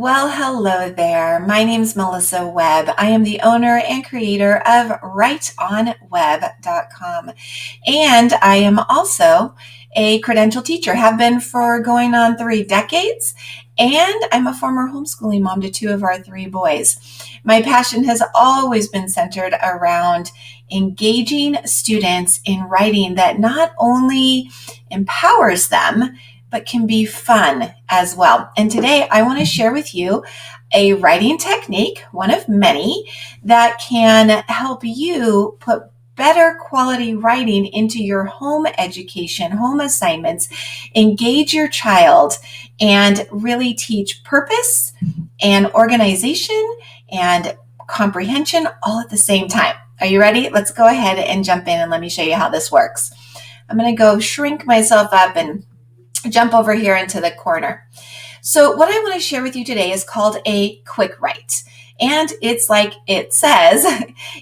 Well, hello there. My name's Melissa Webb. I am the owner and creator of writeonweb.com. And I am also a credentialed teacher, have been for going on 3 decades. And I'm a former homeschooling mom to 2 of our 3 boys. My passion has always been centered around engaging students in writing that not only empowers them, but can be fun as well. And today I want to share with you a writing technique, one of many, that can help you put better quality writing into your home education, home assignments, engage your child, and really teach purpose and organization and comprehension all at the same time. Are you ready? Let's go ahead and jump in and let me show you how this works. I'm going to go shrink myself up and jump over here into the corner. So what I want to share with you today is called a quick write. And it's like it says,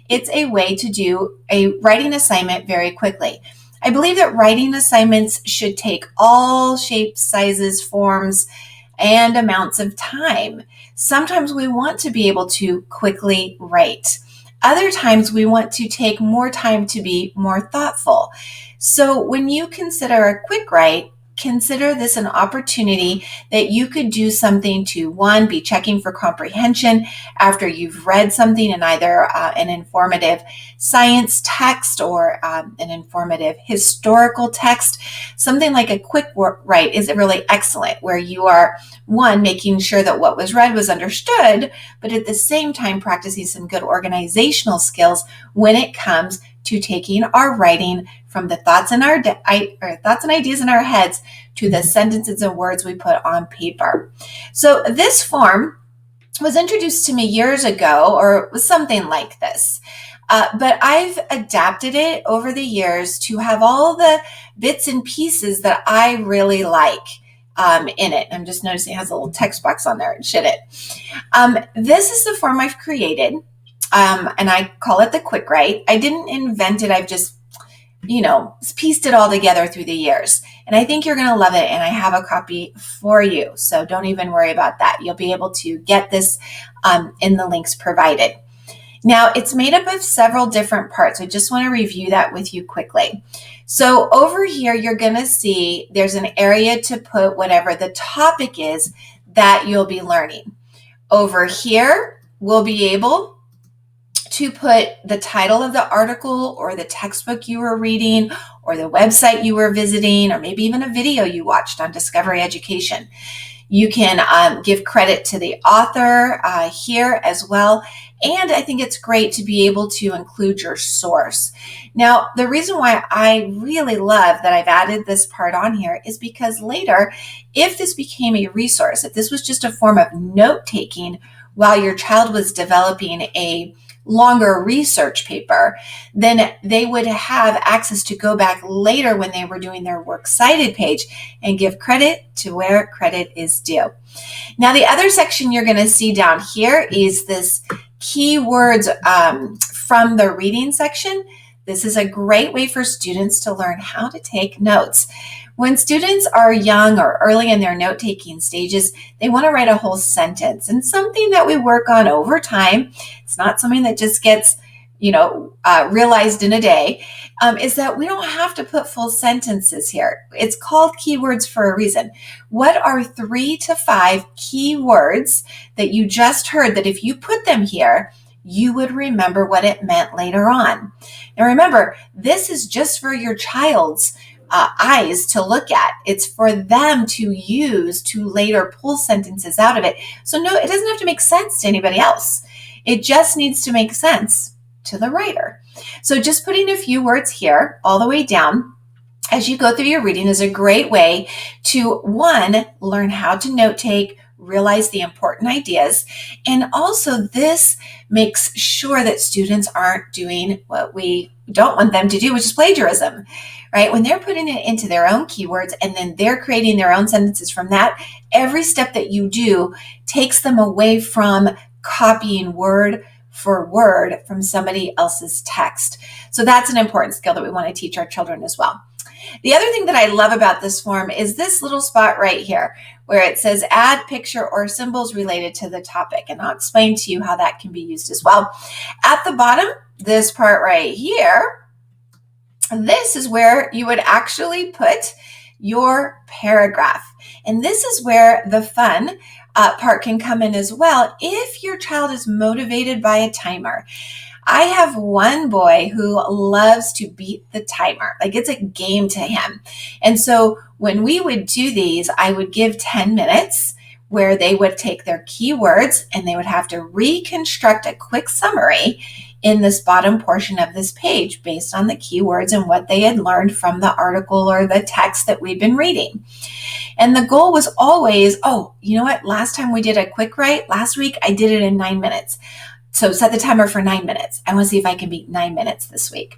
it's a way to do a writing assignment very quickly. I believe that writing assignments should take all shapes, sizes, forms, and amounts of time. Sometimes we want to be able to quickly write. Other times we want to take more time to be more thoughtful. So when you consider a quick write, consider this an opportunity that you could do something to, one, be checking for comprehension after you've read something in either an informative science text or an informative historical text. Something like a quick write is really excellent, where you are, one, making sure that what was read was understood, but at the same time practicing some good organizational skills when it comes to taking our writing from the thoughts and ideas in our heads to the sentences and words we put on paper. So this form was introduced to me years ago, or was something like this. But I've adapted it over the years to have all the bits and pieces that I really like in it. I'm just noticing it has a little text box on there. Should it? This is the form I've created. And I call it the quick write. I didn't invent it. I've just, pieced it all together through the years. And I think you're going to love it. And I have a copy for you. So don't even worry about that. You'll be able to get this in the links provided. Now, it's made up of several different parts. I just want to review that with you quickly. So over here, you're going to see there's an area to put whatever the topic is that you'll be learning. Over here, we'll be able to put the title of the article or the textbook you were reading or the website you were visiting, or maybe even a video you watched on Discovery Education. You can give credit to the author here as well. And I think it's great to be able to include your source. Now, the reason why I really love that I've added this part on here is because later, if this became a resource, if this was just a form of note-taking while your child was developing a longer research paper, then they would have access to go back later when they were doing their works cited page and give credit to where credit is due. Now, the other section you're going to see down here is this keywords from the reading section. This is a great way for students to learn how to take notes. When students are young or early in their note-taking stages, they want to write a whole sentence. And something that we work on over time, it's not something that just gets, realized in a day, is that we don't have to put full sentences here. It's called keywords for a reason. What are 3 to 5 keywords that you just heard that if you put them here, you would remember what it meant later on? Now remember, this is just for your child's eyes to look at. It's for them to use to later pull sentences out of it. So no, it doesn't have to make sense to anybody else. It just needs to make sense to the writer. So just putting a few words here all the way down as you go through your reading is a great way to, one, learn how to note take, realize the important ideas, and also this makes sure that students aren't doing what we don't want them to do, which is plagiarism, right? When they're putting it into their own keywords and then they're creating their own sentences from that, every step that you do takes them away from copying word for word from somebody else's text. So that's an important skill that we want to teach our children as well. The other thing that I love about this form is this little spot right here where it says add picture or symbols related to the topic. And I'll explain to you how that can be used as well. At the bottom, this part right here, this is where you would actually put your paragraph. And this is where the fun part can come in as well if your child is motivated by a timer. I have one boy who loves to beat the timer. Like, it's a game to him. And so when we would do these, I would give 10 minutes where they would take their keywords and they would have to reconstruct a quick summary in this bottom portion of this page based on the keywords and what they had learned from the article or the text that we've been reading. And the goal was always, oh, you know what? Last time we did a quick write, last week I did it in 9 minutes. So set the timer for 9 minutes. I want to see if I can beat 9 minutes this week.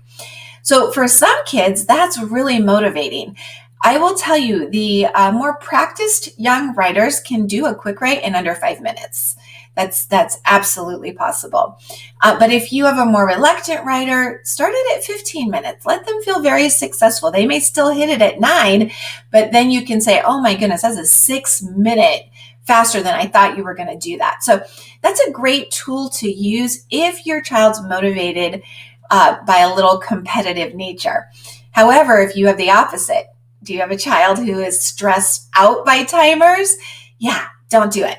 So for some kids, that's really motivating. I will tell you, the more practiced young writers can do a quick write in under 5 minutes. That's absolutely possible. But if you have a more reluctant writer, start it at 15 minutes. Let them feel very successful. They may still hit it at 9, but then you can say, oh my goodness, that's a 6-minute faster than I thought you were going to do that. So that's a great tool to use if your child's motivated by a little competitive nature. However, if you have the opposite, do you have a child who is stressed out by timers? Yeah, don't do it.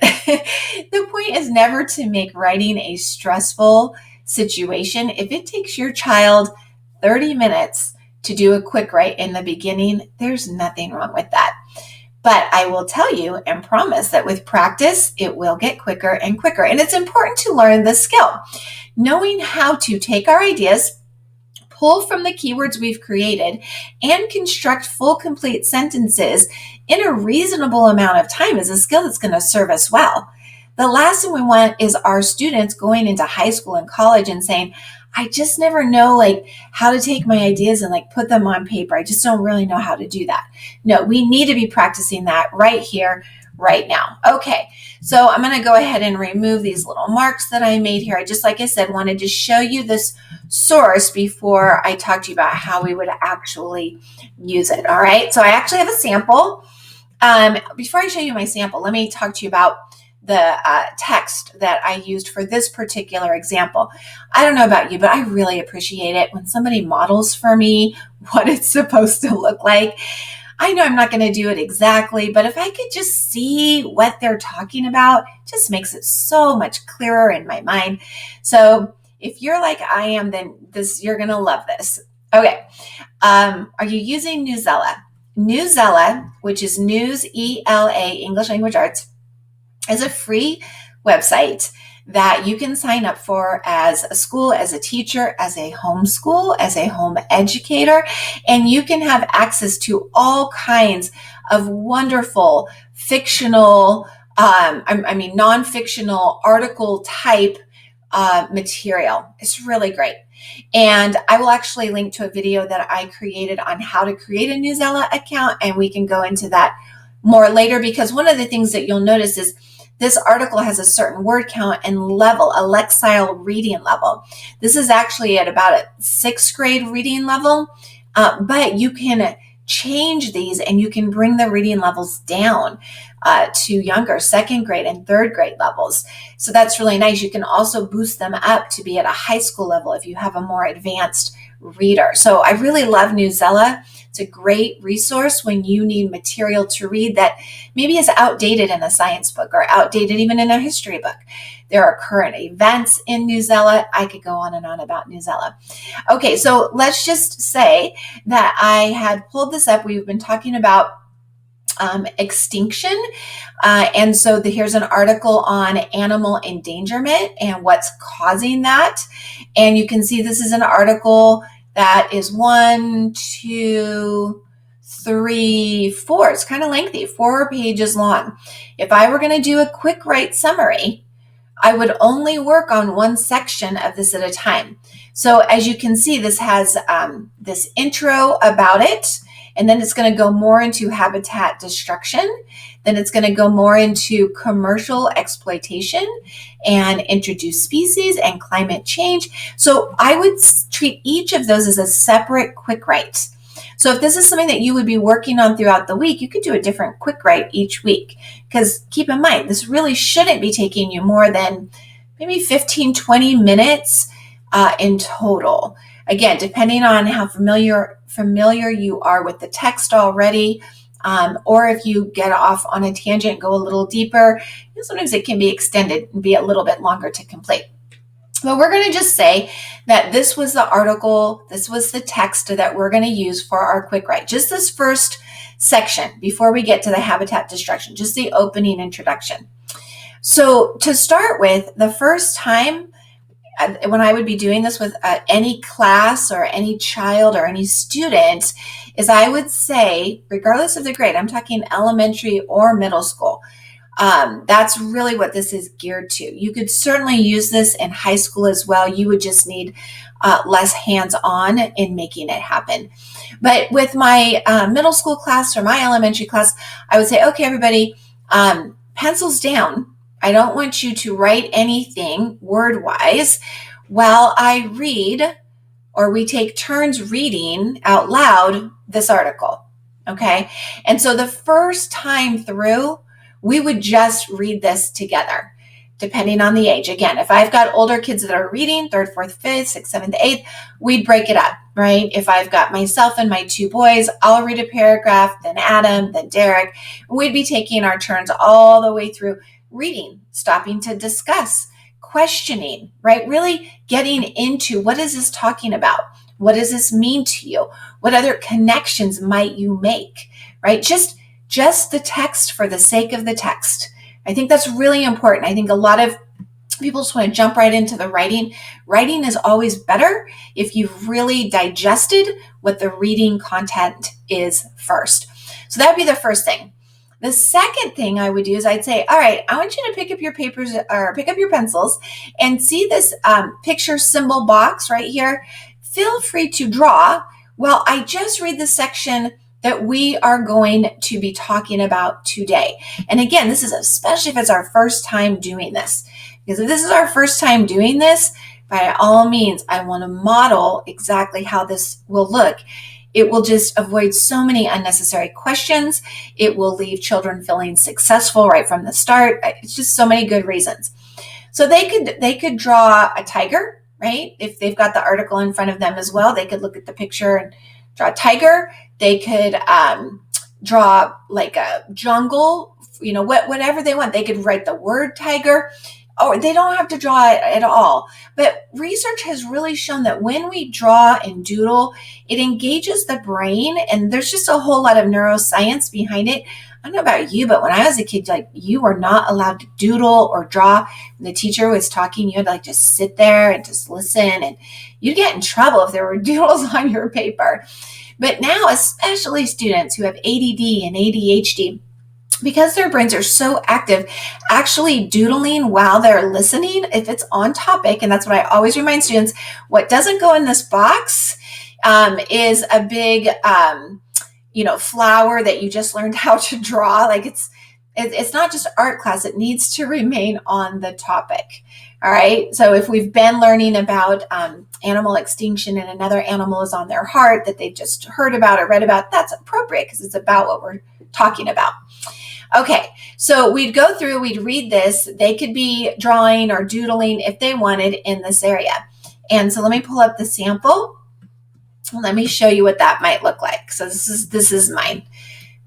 The point is never to make writing a stressful situation. If it takes your child 30 minutes to do a quick write in the beginning, there's nothing wrong with that. But I will tell you and promise that with practice, it will get quicker and quicker. And it's important to learn the skill. Knowing how to take our ideas, pull from the keywords we've created, and construct full, complete sentences in a reasonable amount of time is a skill that's going to serve us well. The last thing we want is our students going into high school and college and saying, I just never know how to take my ideas and put them on paper. I just don't really know how to do that. No, we need to be practicing that right here, right now. Okay, so I'm going to go ahead and remove these little marks that I made here. I just, like I said, wanted to show you this source before I talked to you about how we would actually use it. All right, so I actually have a sample. Before I show you my sample, let me talk to you about the text that I used for this particular example. I don't know about you, but I really appreciate it when somebody models for me what it's supposed to look like. I know I'm not going to do it exactly, but if I could just see what they're talking about, it just makes it so much clearer in my mind. So if you're like I am, then you're going to love this. Okay. Are you using Newsela? Newsela, which is News, ELA, English Language Arts, is a free website that you can sign up for as a school, as a teacher, as a homeschool, as a home educator, and you can have access to all kinds of wonderful fictional, non-fictional article type material. It's really great. And I will actually link to a video that I created on how to create a Newsela account, and we can go into that more later, because one of the things that you'll notice is this article has a certain word count and level, a Lexile reading level. This is actually at about a 6th grade reading level, but you can change these and you can bring the reading levels down to younger 2nd grade and 3rd grade levels. So that's really nice. You can also boost them up to be at a high school level if you have a more advanced reader. So I really love Newsela. It's a great resource when you need material to read that maybe is outdated in a science book or outdated even in a history book. There are current events in Newsela. I could go on and on about Newsela. Okay, so let's just say that I had pulled this up. We've been talking about extinction. And so here's an article on animal endangerment and what's causing that. And you can see this is an article that is 1, 2, 3, 4. It's kind of lengthy, 4 pages long. If I were going to do a quick write summary, I would only work on one section of this at a time. So as you can see, this has this intro about it, and then it's going to go more into habitat destruction. Then it's going to go more into commercial exploitation and introduce species and climate change. So I would treat each of those as a separate quick write. So if this is something that you would be working on throughout the week, you could do a different quick write each week. Because keep in mind, this really shouldn't be taking you more than maybe 15, 20 minutes in total. Again, depending on how familiar you are with the text already, or if you get off on a tangent, go a little deeper, sometimes it can be extended and be a little bit longer to complete. But we're going to just say that this was the article, this was the text that we're going to use for our quick write. Just this first section before we get to the habitat destruction, just the opening introduction. So to start with, the first time when I would be doing this with any class or any child or any student is I would say, regardless of the grade, I'm talking elementary or middle school, that's really what this is geared to. You could certainly use this in high school as well. You would just need less hands-on in making it happen. But with my middle school class or my elementary class, I would say, okay, everybody, pencils down. I don't want you to write anything word-wise while I read, or we take turns reading out loud this article, okay? And so the first time through, we would just read this together, depending on the age. Again, if I've got older kids that are reading, 3rd, 4th, 5th, 6th, 7th, 8th, we'd break it up, right? If I've got myself and my 2 boys, I'll read a paragraph, then Adam, then Derek. We'd be taking our turns all the way through reading, stopping to discuss, questioning, right? Really getting into what is this talking about? What does this mean to you? What other connections might you make, right? Just the text for the sake of the text. I think that's really important. I think a lot of people just want to jump right into the writing. Writing is always better if you've really digested what the reading content is first. So that would be the first thing. The second thing I would do is I'd say, all right, I want you to pick up your papers or pick up your pencils and see this picture symbol box right here. Feel free to draw. Well, I just read the section that we are going to be talking about today. And again, this is especially if it's our first time doing this. Because if this is our first time doing this, by all means, I want to model exactly how this will look. It will just avoid so many unnecessary questions. It will leave children feeling successful right from the start. It's just so many good reasons. So they could draw a tiger, right? If they've got the article in front of them as well, they could look at the picture and draw a tiger. They could draw like a jungle, whatever they want. They could write the word tiger, or they don't have to draw it at all. But research has really shown that when we draw and doodle, it engages the brain, and there's just a whole lot of neuroscience behind it. I don't know about you, but when I was a kid, you were not allowed to doodle or draw. When the teacher was talking, you had to just sit there and just listen, and you'd get in trouble if there were doodles on your paper. But now, especially students who have ADD and ADHD, because their brains are so active, actually doodling while they're listening, if it's on topic, and that's what I always remind students, what doesn't go in this box is a big, flower that you just learned how to draw. Like it's not just art class, it needs to remain on the topic. All right. So if we've been learning about animal extinction and another animal is on their heart that they've just heard about or read about, that's appropriate because it's about what we're talking about. Okay, so we'd go through, we'd read this. They could be drawing or doodling if they wanted in this area. And so let me pull up the sample. Let me show you what that might look like. So this is mine.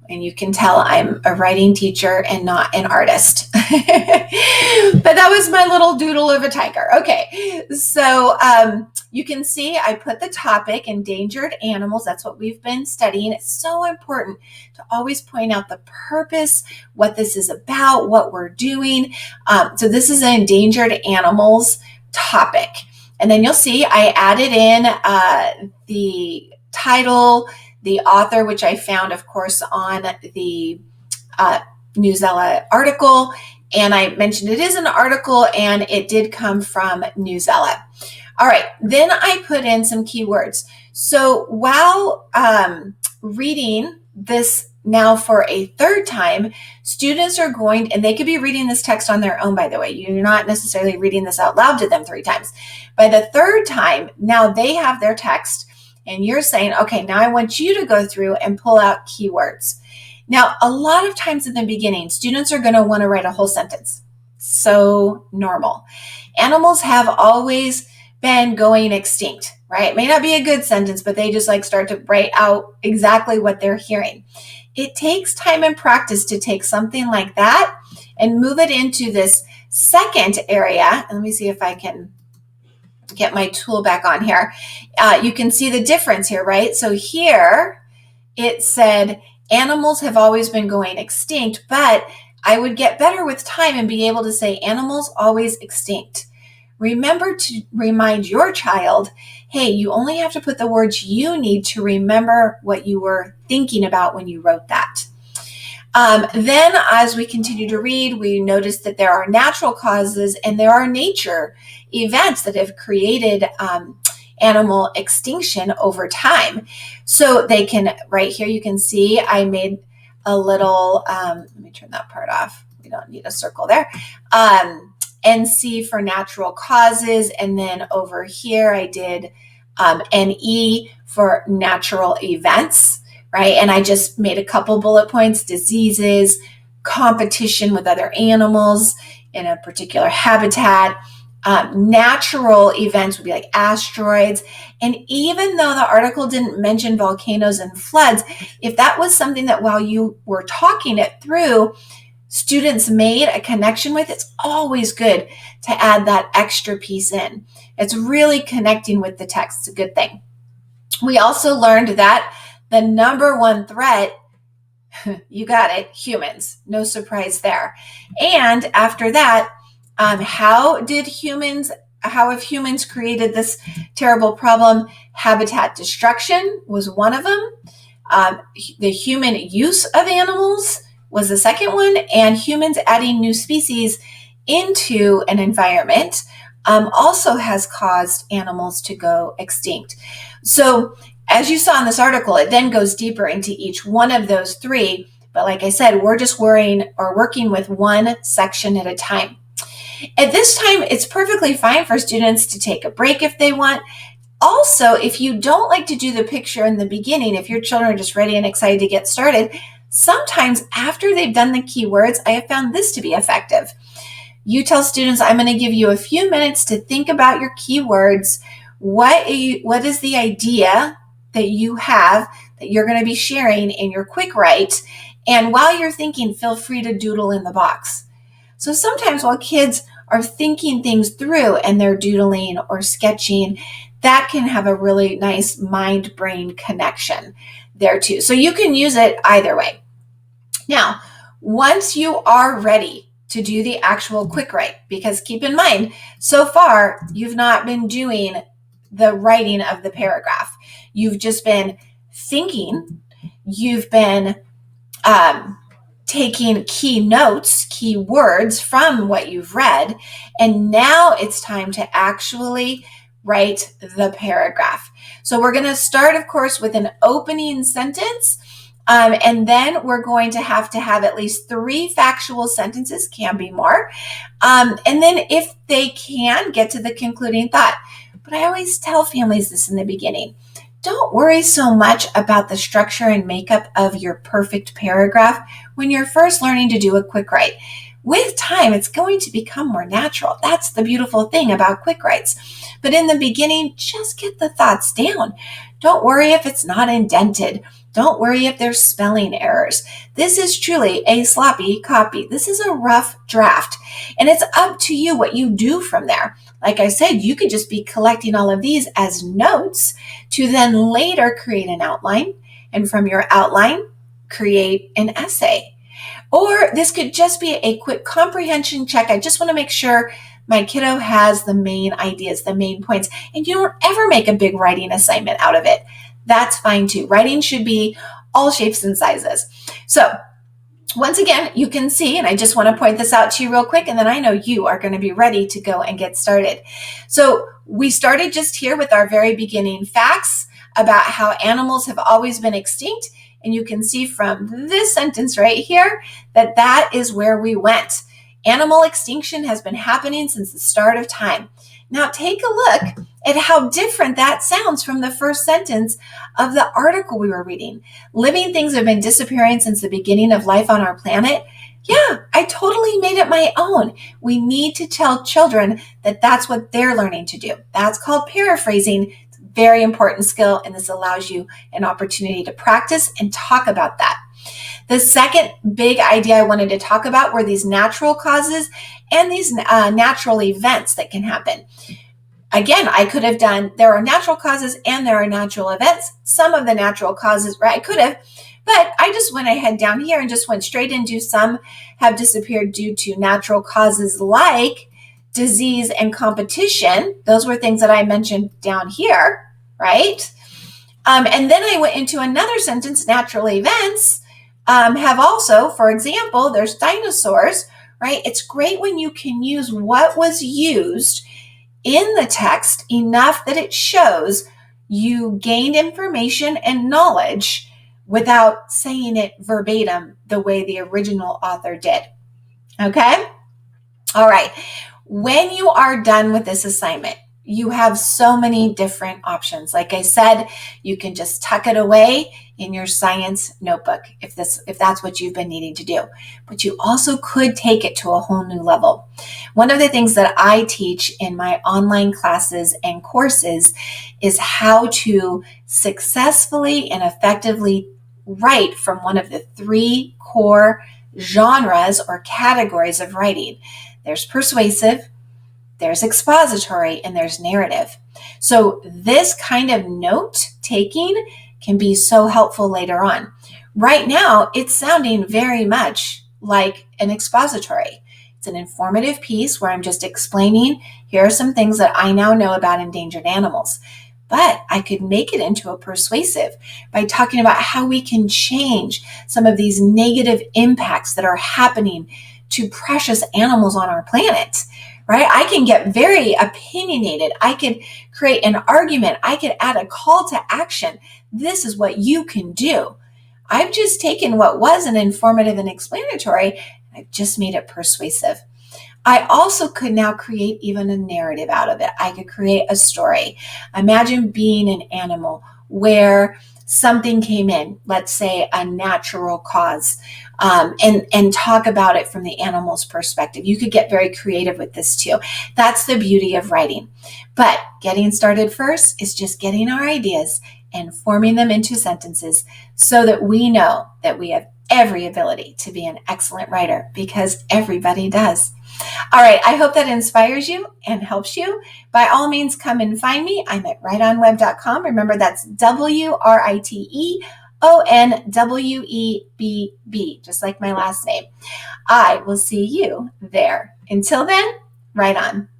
And you can tell I'm a writing teacher and not an artist. But that was my little doodle of a tiger. Okay, so you can see I put the topic, endangered animals. That's what we've been studying. It's so important to always point out the purpose, what this is about, what we're doing. So this is an endangered animals topic. And then you'll see I added in the title, the author, which I found, of course, on the Newsella article. And I mentioned it is an article and it did come from Newsella. All right, then I put in some keywords. So while reading this now for a third time, students are going, and they could be reading this text on their own, by the way. You're not necessarily reading this out loud to them 3 times. By the third time, now they have their text, And you're saying, okay, now I want you to go through and pull out keywords. Now, a lot of times in the beginning, students are going to want to write a whole sentence. So normal. Animals have always been going extinct, right? It may not be a good sentence, but they just like start to write out exactly what they're hearing. It takes time and practice to take something like that and move it into this second area. And let me see if I can get my tool back on here. You can see the difference here, right? So here it said animals have always been going extinct, but I would get better with time and be able to say animals always extinct. Remember to remind your child, hey, you only have to put the words you need to remember what you were thinking about when you wrote that. Then as we continue to read, we notice that there are natural causes and there are nature events that have created animal extinction over time. So they can, right here, you can see I made a little, let me turn that part off. We don't need a circle there. NC for natural causes. And then over here, I did NE for natural events, right? And I just made a couple bullet points: diseases, competition with other animals in a particular habitat. Natural events would be like asteroids. And even though the article didn't mention volcanoes and floods, if that was something that while you were talking it through, students made a connection with, it's always good to add that extra piece in. It's really connecting with the text. It's a good thing. We also learned that the number one threat, you got it, humans. No surprise there. And after that, how have humans created this terrible problem? Habitat destruction was one of them. The human use of animals was the second one, and humans adding new species into an environment also has caused animals to go extinct. So as you saw in this article, it then goes deeper into each one of those three. But like I said, we're just working with one section at a time. At this time, it's perfectly fine for students to take a break if they want. Also, if you don't like to do the picture in the beginning, if your children are just ready and excited to get started, sometimes after they've done the keywords, I have found this to be effective. You tell students, I'm going to give you a few minutes to think about your keywords. What is the idea that you have that you're going to be sharing in your quick write? And while you're thinking, feel free to doodle in the box. So sometimes while kids are thinking things through and they're doodling or sketching, that can have a really nice mind-brain connection there too. So you can use it either way. Now, once you are ready to do the actual quick write, because keep in mind, so far, you've not been doing the writing of the paragraph. You've just been thinking, you've been taking key notes, key words from what you've read, and now it's time to actually write the paragraph. So we're going to start, of course, with an opening sentence, and then we're going to have at least 3 factual sentences, can be more, and then if they can, get to the concluding thought. But I always tell families this in the beginning. Don't worry so much about the structure and makeup of your perfect paragraph when you're first learning to do a quick write. With time, it's going to become more natural. That's the beautiful thing about quick writes. But in the beginning, just get the thoughts down. Don't worry if it's not indented. Don't worry if there's spelling errors. This is truly a sloppy copy. This is a rough draft, and it's up to you what you do from there. Like I said, you could just be collecting all of these as notes to then later create an outline, and from your outline, create an essay. Or this could just be a quick comprehension check. I just want to make sure my kiddo has the main ideas, the main points, and you don't ever make a big writing assignment out of it. That's fine too. Writing should be all shapes and sizes. So once again, you can see, and I just want to point this out to you real quick, and then I know you are going to be ready to go and get started. So we started just here with our very beginning facts about how animals have always been extinct. And you can see from this sentence right here that is where we went. Animal extinction has been happening since the start of time. Now take a look at how different that sounds from the first sentence of the article we were reading. Living things have been disappearing since the beginning of life on our planet. Yeah, I totally made it my own. We need to tell children that that's what they're learning to do. That's called paraphrasing. It's a very important skill, and this allows you an opportunity to practice and talk about that. The second big idea I wanted to talk about were these natural causes and these natural events that can happen. Again, I could have done, there are natural causes and there are natural events. Some of the natural causes, right, I could have, but I just went ahead down here and just went straight into some have disappeared due to natural causes like disease and competition. Those were things that I mentioned down here, right? And then I went into another sentence, natural events have also, for example, there's dinosaurs, right? It's great when you can use what was used in the text enough that it shows you gained information and knowledge without saying it verbatim the way the original author did. Okay? All right. When you are done with this assignment, you have so many different options. Like I said, you can just tuck it away in your science notebook if that's what you've been needing to do. But you also could take it to a whole new level. One of the things that I teach in my online classes and courses is how to successfully and effectively write from one of the three core genres or categories of writing. There's persuasive, there's expository, and there's narrative. So this kind of note-taking can be so helpful later on. Right now, it's sounding very much like an expository. It's an informative piece where I'm just explaining, here are some things that I now know about endangered animals. But I could make it into a persuasive by talking about how we can change some of these negative impacts that are happening to precious animals on our planet. Right? I can get very opinionated. I could create an argument. I could add a call to action. This is what you can do. I've just taken what was an informative and explanatory, and I've just made it persuasive. I also could now create even a narrative out of it. I could create a story. Imagine being an animal where something came in, let's say a natural cause, and talk about it from the animal's perspective. You could get very creative with this too. That's the beauty of writing. But getting started first is just getting our ideas and forming them into sentences so that we know that we have every ability to be an excellent writer, because everybody does. All right, I hope that inspires you and helps you. By all means, come and find me. I'm at writeonwebb.com. Remember, that's WRITEONWEBB, just like my last name. I will see you there. Until then, write on.